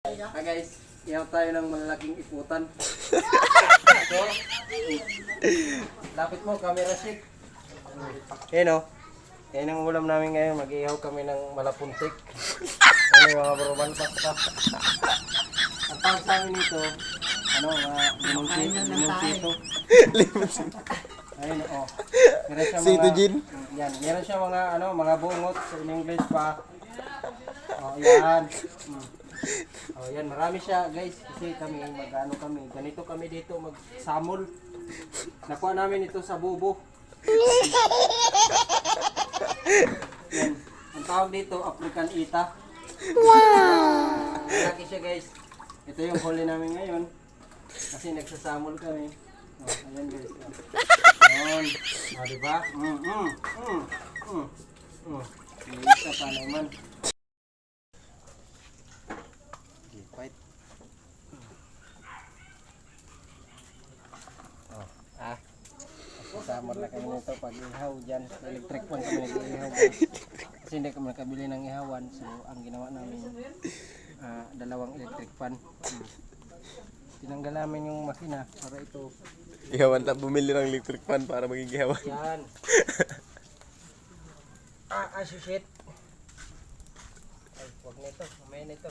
Hi guys, ihaw tayo ng malalaking iputan. So, lapit mo, camera shake. Yan o. Yan ang ulam namin ngayon. Mag-ihaw kami ng malapuntik. Ano yung mga broman pasta. Ang tawag sa amin nito, ano, limong sito. Ayun o. Meron siya Sito mga, gin? yan, meron siya mga, ano, mga bungot sa English pa. O, yan. Oh, yan, marami siya guys kasi kami mag-ano kami, ganito kami dito magsamol. Nakuha namin ito sa bubo. Yan, ang tawag dito African Ita. Wow! Malaki siya guys. Ito yung huli namin ngayon kasi nagsasamol kami. Oh, ayan guys. Ayan. Oh, diba? Isa pa naman. Kasama na kami nito pag ihaw dyan. Electric pan kami nag-ihaw. Kasi hindi kami nakabili ng ihawan. So ang ginawa namin, dalawang electric pan. Tinanggal namin yung makina para ito. Ihawan na bumili ng electric fan para maging ihawan. Yan. Shit. Ay, huwag na ito. Mamaya na ito.